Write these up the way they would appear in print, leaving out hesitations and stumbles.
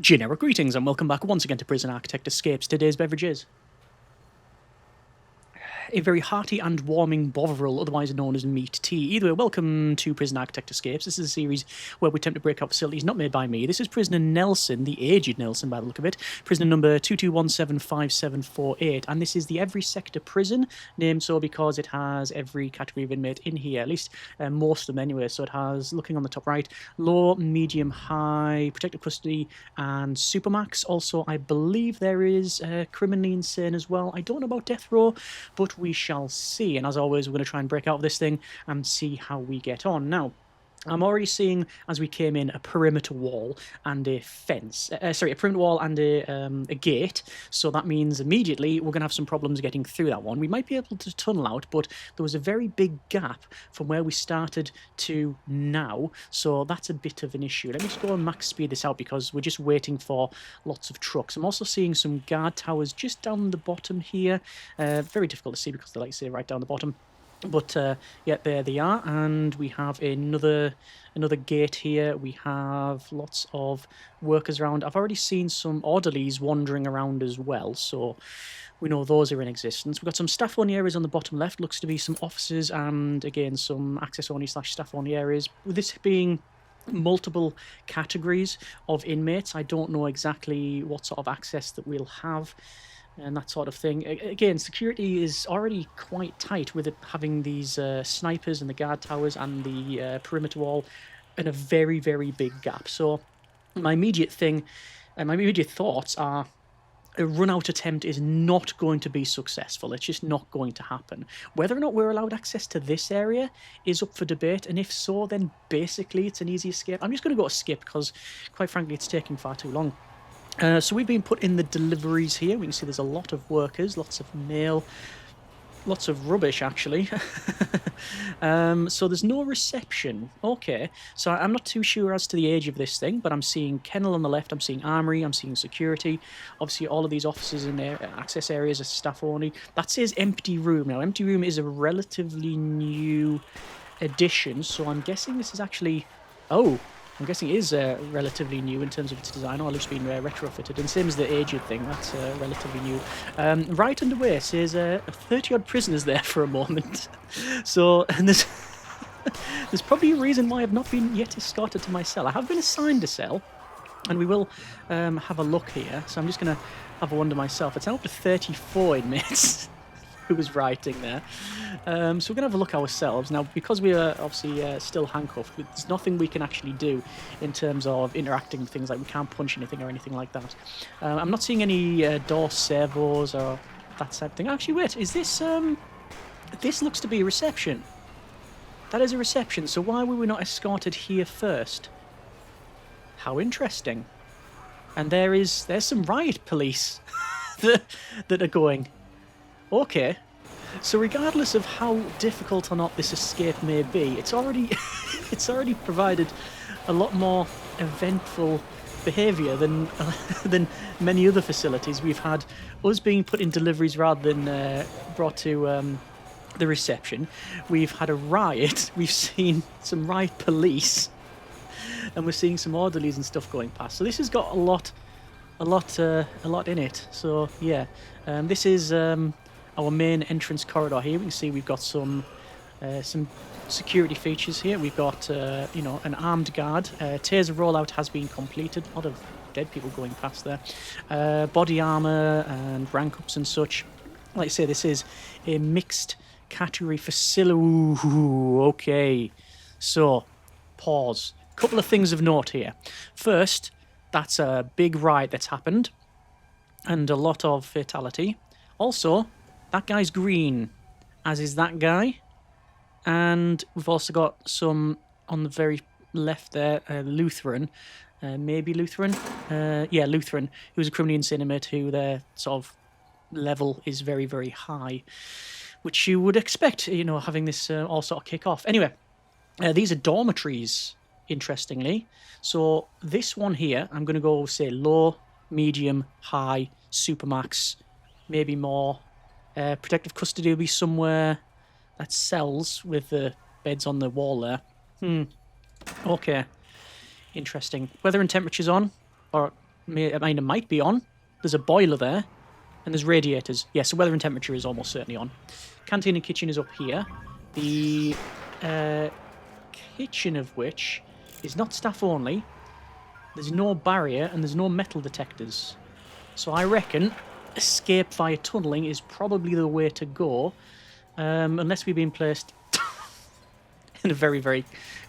Generic greetings and welcome back once again to Prison Architect Escapes. Today's beverage is a very hearty and warming bovril, otherwise known as meat tea. Either way, welcome to Prison Architect Escapes. This is a series where we attempt to break out facilities not made by me. This is Prisoner Nelson, the aged Nelson by the look of it, prisoner number 22175748, and this is the every sector prison, named so because it has every category of inmate in here, at least most of them anyway. So it has, looking on the top right, low, medium, high, protective custody, and supermax. Also, I believe there is criminally insane as well. I don't know about death row, but we shall see. And as always, we're going to try and break out of this thing and see how we get on. Now, I'm already seeing, as we came in, a perimeter wall and a fence. A perimeter wall and a gate. So that means immediately we're going to have some problems getting through that one. We might be able to tunnel out, but there was a very big gap from where we started to now. So that's a bit of an issue. Let me just go and max speed this out because we're just waiting for lots of trucks. I'm also seeing some guard towers just down the bottom here. Very difficult to see because they're, like I say, right down the bottom. But yeah, there they are, and we have another gate here. We have lots of workers around. I've already seen some orderlies wandering around as well, so we know those are in existence. We've got some staff-only areas on the bottom left. Looks to be some officers and, again, some access-only / staff-only areas. With this being multiple categories of inmates, I don't know exactly what sort of access that we'll have and that sort of thing. Again, security is already quite tight with it having these snipers and the guard towers and the perimeter wall and a very, very big gap. So my immediate thoughts are a run-out attempt is not going to be successful. It's just not going to happen. Whether or not we're allowed access to this area is up for debate, and if so, then basically it's an easy escape. I'm just going to go to skip because, quite frankly, it's taking far too long. So we've been put in the deliveries here. We can see there's a lot of workers, lots of mail, lots of rubbish, actually. So there's no reception. Okay, so I'm not too sure as to the age of this thing, but I'm seeing kennel on the left, I'm seeing armory, I'm seeing security. Obviously, all of these offices in their access areas are staff only. That says empty room. Now, empty room is a relatively new addition, so I'm guessing this is actually... Oh, I'm guessing it is relatively new in terms of its design, or it's been retrofitted. And same as the aged thing, that's relatively new. Right underway says 30-odd prisoners there for a moment. So, and there's there's probably a reason why I've not been yet escorted to my cell. I have been assigned a cell, and we will have a look here. So I'm just going to have a wonder myself. It's up to 34 inmates. Who was writing there. So we're going to have a look ourselves. Now, because we are obviously still handcuffed, there's nothing we can actually do in terms of interacting with things, like we can't punch anything or anything like that. I'm not seeing any door servos or that type of thing. Actually, wait, is this... this looks to be a reception. That is a reception, so why were we not escorted here first? How interesting. And there's some riot police that are going... Okay, so regardless of how difficult or not this escape may be, it's already provided a lot more eventful behaviour than many other facilities. We've had us being put in deliveries rather than brought to the reception. We've had a riot. We've seen some riot police, and we're seeing some orderlies and stuff going past. So this has got a lot in it. So yeah, this is. Our main entrance corridor here. We can see we've got some security features here. We've got an armed guard. Taser rollout has been completed. A lot of dead people going past there. Body armor and rank ups and such. Like I say, this is a mixed category facility. Ooh, okay, so pause. Couple of things of note here. First, that's a big riot that's happened and a lot of fatality. Also, that guy's green, as is that guy. And we've also got some on the very left there, Lutheran. Maybe Lutheran? Yeah, Lutheran, who's a criminally insane inmate who their sort of level is very, very high. Which you would expect, having this all sort of kick off. Anyway, these are dormitories, interestingly. So this one here, I'm going to go, say, low, medium, high, supermax, maybe more. Protective custody will be somewhere that cells with the beds on the wall there. Okay. Interesting. Weather and temperatures on. Or I mean, it might be on. There's a boiler there. And there's radiators. Yeah, so weather and temperature is almost certainly on. Canteen and kitchen is up here. The kitchen of which is not staff only. There's no barrier and there's no metal detectors. So I reckon escape via tunneling is probably the way to go. Unless we've been placed in a very, very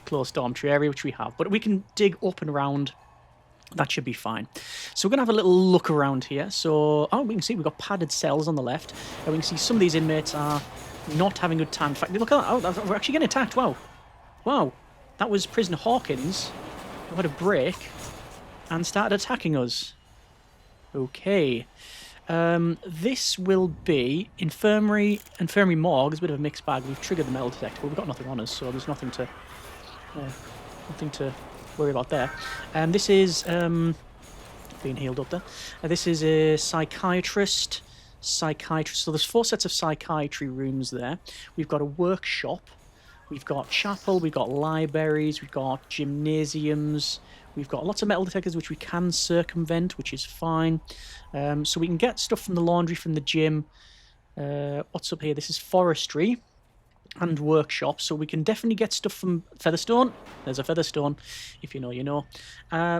close dormitory area, which we have. But we can dig up and around. That should be fine. So we're going to have a little look around here. So, we can see we've got padded cells on the left. And we can see some of these inmates are not having a good time. In fact, look at that. Oh, we're actually getting attacked. Wow. Wow. That was Prisoner Hawkins who had a break and started attacking us. Okay. This will be infirmary morgue. It's a bit of a mixed bag. We've triggered the metal detector, but we've got nothing on us, so there's nothing to worry about there. This is being healed up there. This is a psychiatrist. So there's 4 sets of psychiatry rooms there. We've got a workshop. We've got chapel. We've got libraries. We've got gymnasiums. We've got lots of metal detectors which we can circumvent, which is fine. So we can get stuff from the laundry, from the gym. What's up here? This is forestry and workshop, so we can definitely get stuff from Featherstone. There's a Featherstone, if you know, you know.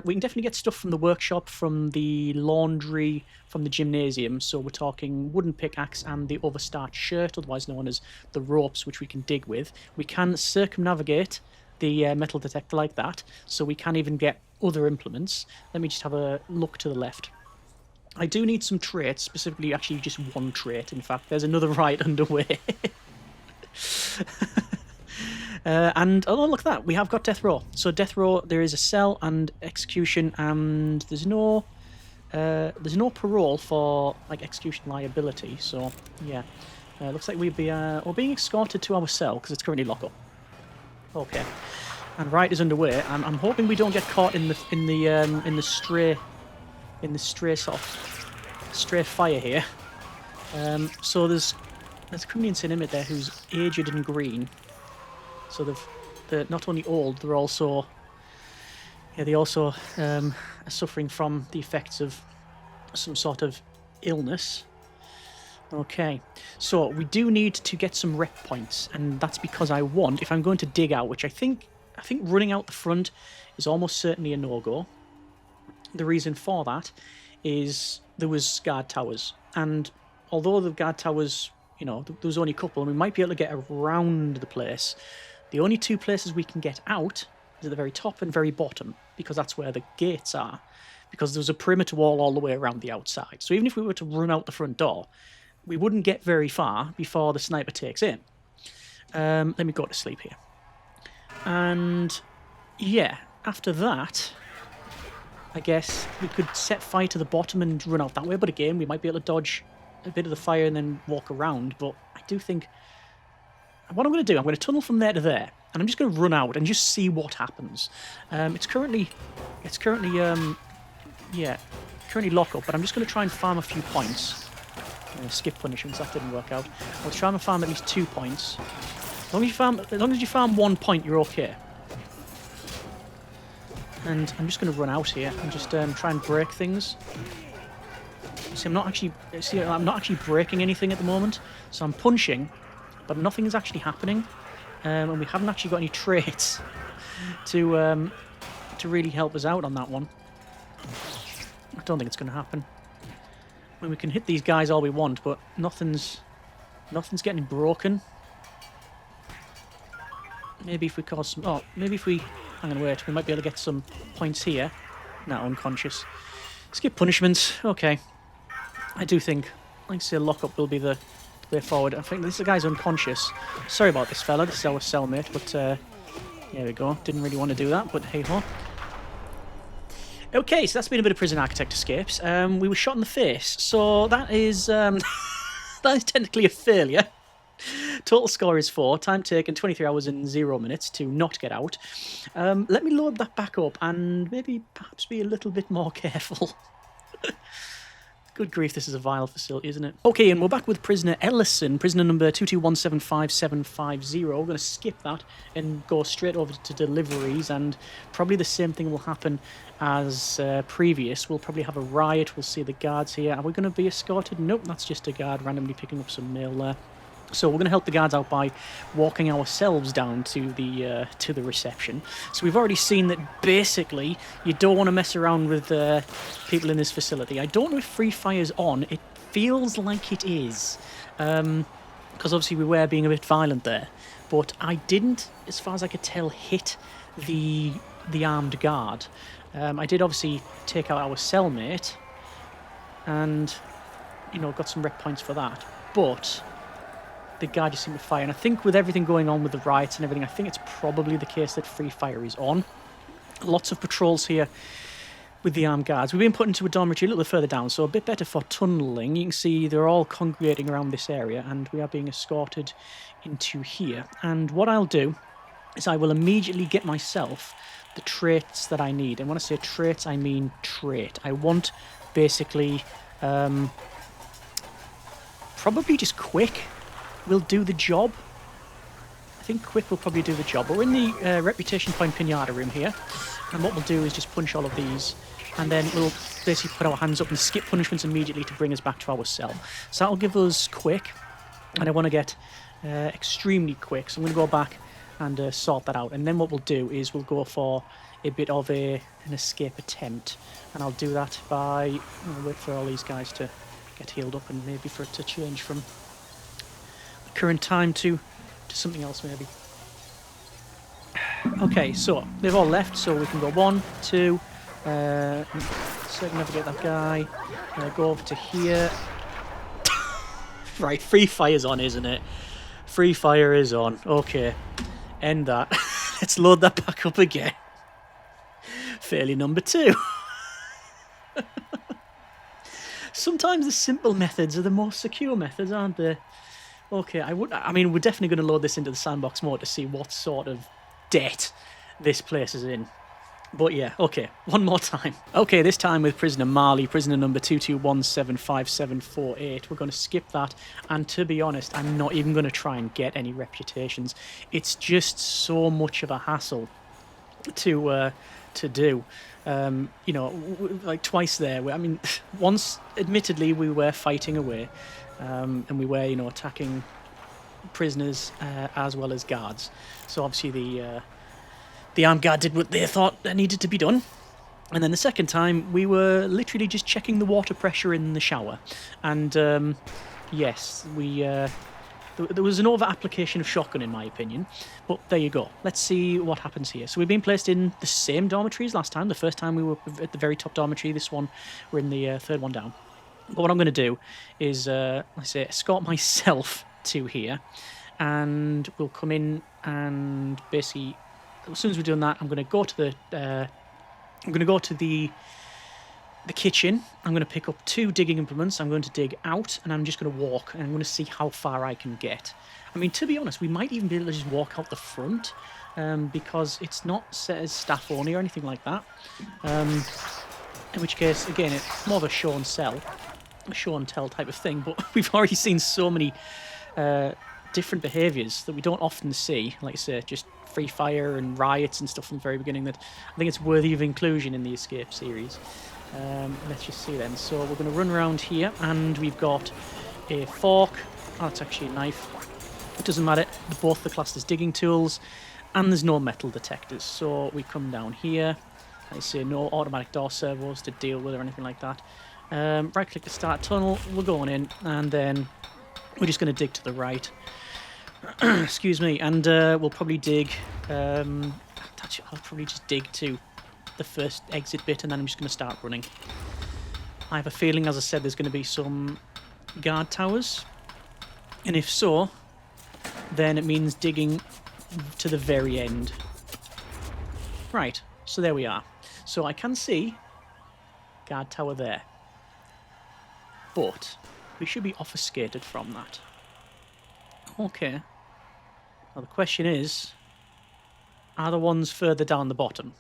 We can definitely get stuff from the workshop, from the laundry, from the gymnasium. So we're talking wooden pickaxe and the overstarched shirt, otherwise known as the ropes, which we can dig with. We can circumnavigate the metal detector like that, so we can even get other implements. Let me just have a look to the left. I do need some traits, specifically actually just one trait. In fact, there's another riot underway. And oh, look at that, we have got death row. So death row, there is a cell and execution, and there's no parole for like execution liability. So yeah, looks like we're being escorted to our cell because it's currently locked up. Okay, and riot is underway. I'm hoping we don't get caught in the stray sort of stray fire here. So there's a criminally insane inmate there who's aged and green. So they're not only old, they're also are suffering from the effects of some sort of illness. Okay, so we do need to get some rep points, and that's because if I'm going to dig out, which I think running out the front is almost certainly a no-go. The reason for that is there was guard towers, and although the guard towers, you know, there was only a couple, and we might be able to get around the place, the only 2 places we can get out is at the very top and very bottom, because that's where the gates are, because there's a perimeter wall all the way around the outside. So even if we were to run out the front door, we wouldn't get very far before the sniper takes aim. Let me go to sleep here. And yeah, after that, I guess we could set fire to the bottom and run out that way, but again, we might be able to dodge a bit of the fire and then walk around. But I do think what I'm going to do, I'm going to tunnel from there to there, and I'm just going to run out and just see what happens. It's currently locked up, but I'm just going to try and farm a few points. Skip punishments, that didn't work out. I'll try and farm at least 2 points. As long as you farm 1 point, you're okay. And I'm just going to run out here and just try and break things. See, I'm not actually breaking anything at the moment, so I'm punching, but nothing is actually happening, and we haven't actually got any traits to really help us out on that one. I don't think it's going to happen. I mean, we can hit these guys all we want, but nothing's getting broken. Maybe if we cause some... Oh, maybe if we... Hang on, wait. We might be able to get some points here. No, unconscious. Skip punishments. Okay. I do think, like I say, lockup will be the way forward. I think this guy's unconscious. Sorry about this fella. This is our cellmate, but there we go. Didn't really want to do that, but hey-ho. Okay, so that's been a bit of Prison Architect Escapes. We were shot in the face, so that is that is technically a failure. Total score is 4. Time taken 23 hours and 0 minutes to not get out. Let me load that back up and maybe perhaps be a little bit more careful. Good grief, this is a vile facility, isn't it? Okay, and we're back with prisoner Ellison, prisoner number 221755750. We're going to skip that and go straight over to deliveries, and probably the same thing will happen as previous. We'll probably have a riot. We'll see the guards here. Are we going to be escorted? Nope, that's just a guard randomly picking up some mail there. So we're going to help the guards out by walking ourselves down to the reception. So we've already seen that basically you don't want to mess around with people in this facility. I don't know if free fire's on. It feels like it is, because obviously we were being a bit violent there. But I didn't, as far as I could tell, hit the armed guard. I did obviously take out our cellmate, and got some rep points for that. But the guy just seemed to fire, and I think with everything going on with the riots and everything, I think it's probably the case that free fire is on. Lots of patrols here with the armed guards. We've been put into a dormitory a little bit further down, so a bit better for tunneling. You can see they're all congregating around this area, and we are being escorted into here. And what I'll do is I will immediately get myself the traits that I need. And when I say traits, I mean trait. I want basically probably just quick will do the job. I think quick will probably do the job. But we're in the reputation point pinata room here, and what we'll do is just punch all of these, and then we'll basically put our hands up and skip punishments immediately to bring us back to our cell. So that'll give us quick, and I want to get extremely quick, so I'm going to go back and sort that out. And then what we'll do is we'll go for a bit of an escape attempt, and I'll do that by wait for all these guys to get healed up, and maybe for it to change from current time to something else maybe. Okay, so they've all left, so we can go 1, 2, circumnavigate that guy, go over to here. Right, free fire's on, isn't it? Free fire is on. Okay, end that. Let's load that back up again. Failure number 2. Sometimes the simple methods are the most secure methods, aren't they? Okay, I mean, we're definitely going to load this into the Sandbox mode to see what sort of debt this place is in. But yeah, okay, one more time. Okay, this time with prisoner Marley, prisoner number 221755748. We're going to skip that, and to be honest, I'm not even going to try and get any reputations. It's just so much of a hassle to do. Like twice there. I mean, once, admittedly, we were fighting away. And we were, attacking prisoners as well as guards. So obviously the armed guard did what they thought needed to be done. And then the second time, we were literally just checking the water pressure in the shower. And yes, there was an over-application of shotgun, in my opinion. But there you go. Let's see what happens here. So we've been placed in the same dormitory as last time. The first time we were at the very top dormitory. This one, we're in the third one down. But what I'm going to do is, escort myself to here, and we'll come in and basically, as soon as we're doing that, I'm going to go to the kitchen. I'm going to pick up 2 digging implements. I'm going to dig out, and I'm just going to walk, and I'm going to see how far I can get. I mean, to be honest, we might even be able to just walk out the front, because it's not set as staff only or anything like that. In which case, again, it's more of a show and sell. A show and tell type of thing, but we've already seen so many different behaviours that we don't often see, like I say, just free fire and riots and stuff from the very beginning, that I think it's worthy of inclusion in the Escape series. Let's just see then. So we're going to run around here, and we've got a fork. Oh, it's actually a knife. It doesn't matter, both the classed as digging tools, and there's no metal detectors. So we come down here. I say no automatic door servos to deal with or anything like that. Right click to start tunnel, we're going in, and then we're just going to dig to the right. Excuse me, and we'll probably dig, I'll probably just dig to the first exit bit, and then I'm just going to start running. I have a feeling, as I said, there's going to be some guard towers, and if so, then it means digging to the very end. Right, so there we are. So I can see guard tower there. But we should be obfuscated from that. Okay. Now the question is, are the ones further down the bottom?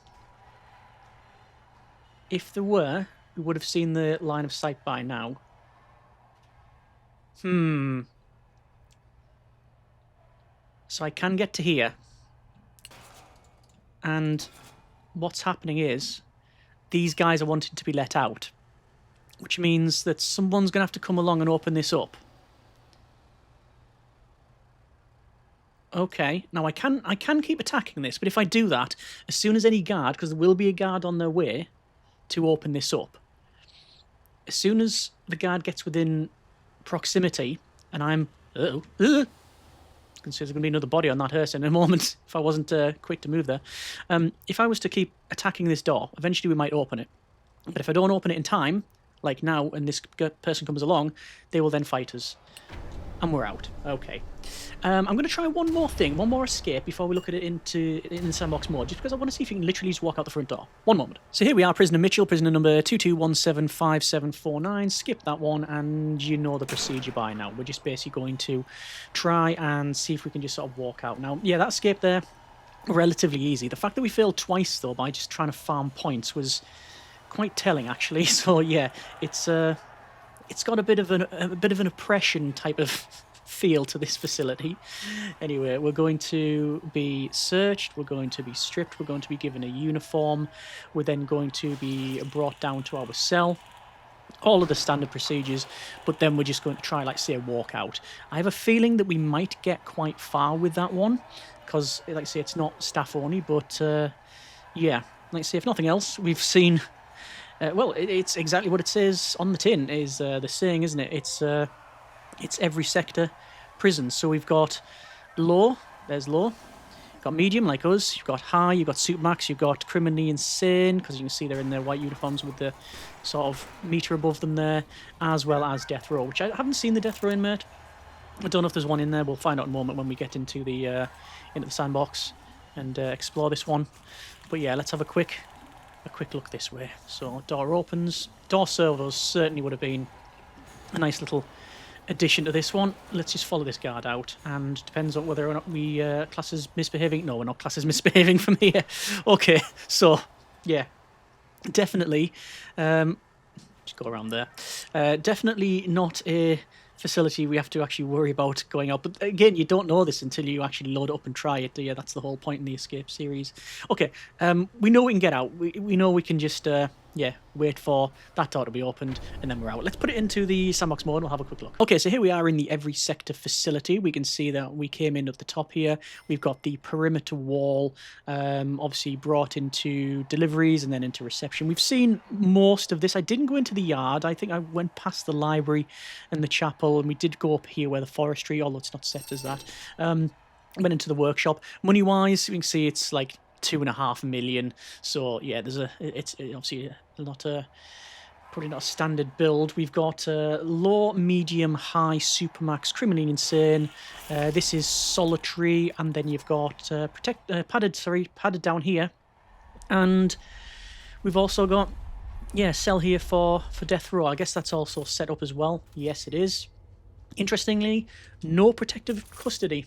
If there were, we would have seen the line of sight by now. So I can get to here. And what's happening is these guys are wanting to be let out, which means that someone's going to have to come along and open this up. Okay, now I can keep attacking this, but if I do that, as soon as any guard, because there will be a guard on their way to open this up, as soon as the guard gets within proximity, and I'm... I can see there's going to be another body on that hearse in a moment if I wasn't quick to move there. If I was to keep attacking this door, eventually we might open it. But if I don't open it in time, like now, and this person comes along, they will then fight us. And we're out. Okay. I'm going to try one more thing, one more escape before we look at it in Sandbox mode, just because I want to see if you can literally just walk out the front door. One moment. So here we are, Prisoner Mitchell, prisoner number 22175749. Skip that one, and you know the procedure by now. We're just basically going to try and see if we can just sort of walk out. Now, yeah, that escape there, relatively easy. The fact that we failed twice, though, by just trying to farm points was quite telling, actually. So, yeah, it's got a bit of an oppression type of feel to this facility. Anyway, we're going to be searched, we're going to be stripped, we're going to be given a uniform, we're then going to be brought down to our cell. All of the standard procedures, but then we're just going to try, like, say, a walkout. I have a feeling that we might get quite far with that one, because, like I say, it's not staff only, but, yeah, like I say, if nothing else, we've seen... well, it's exactly what it says on the tin, is the saying, isn't it? It's every sector prison. So we've got low, there's low. You've got medium, like us. You've got high, you've got supermax, you've got criminally insane, because you can see they're in their white uniforms with the sort of meter above them there, as well as death row, which I haven't seen the death row inmate. I don't know if there's one in there. We'll find out in a moment when we get into the sandbox and explore this one. But yeah, let's have a quick look this way. So door opens. Door servos certainly would have been a nice little addition to this one. Let's just follow this guard out, and depends on whether or not we class as misbehaving. No, we're not class as misbehaving from here. Okay, so yeah, definitely just go around there. Definitely not a facility we have to actually worry about going out, but again, you don't know this until you actually load it up and try it. Yeah, that's the whole point in the escape series. Okay, we know we can get out. We know we can just yeah, wait for that door to be opened, and then we're out. Let's put it into the sandbox mode and we'll have a quick look. Okay, so here we are in the every sector facility. We can see that we came in at the top here. We've got the perimeter wall, obviously brought into deliveries and then into reception. We've seen most of this. I didn't go into the yard. I think I went past the library and the chapel, and we did go up here where the forestry, although it's not set as that. Went into the workshop. Money-wise, you can see it's like 2.5 million. So yeah, it's obviously not probably not a standard build. We've got low, medium, high, supermax, criminally insane. This is solitary, and then you've got padded down here, and we've also got cell here for death row. I guess that's also set up as well. Yes, it is. Interestingly, no protective custody.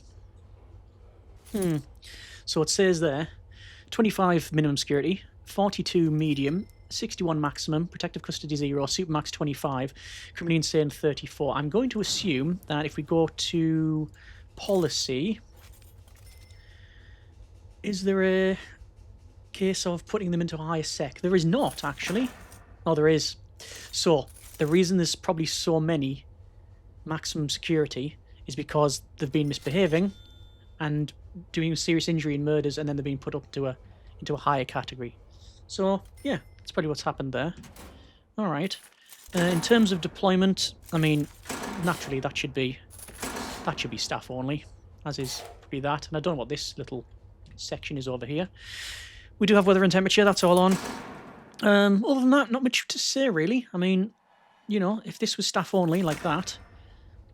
So it says there 25 minimum security, 42 medium, 61 maximum, protective custody 0, supermax 25, criminally insane 34. I'm going to assume that if we go to policy, is there a case of putting them into a higher sec? There is not, actually. Oh, there is. So the reason there's probably so many maximum security is because they've been misbehaving and doing serious injury and murders, and then they're being put up to into a higher category. So yeah, that's probably what's happened there. All right. In terms of deployment, I mean, naturally that should be staff only, as is probably that. And I don't know what this little section is over here. We do have weather and temperature. That's all on. Other than that, not much to say really. I mean, you know, if this was staff only like that,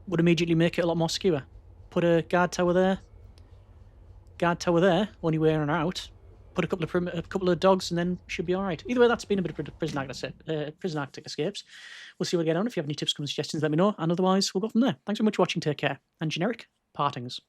would immediately make it a lot more secure. Put a guard tower there. Guard tower there, only way in and out. Put a couple of dogs, and then should be all right. Either way, that's been a bit of prison Arctic escapes. We'll see what we get on. If you have any tips, comments, suggestions, let me know. And otherwise, we'll go from there. Thanks very much for watching. Take care. And generic partings.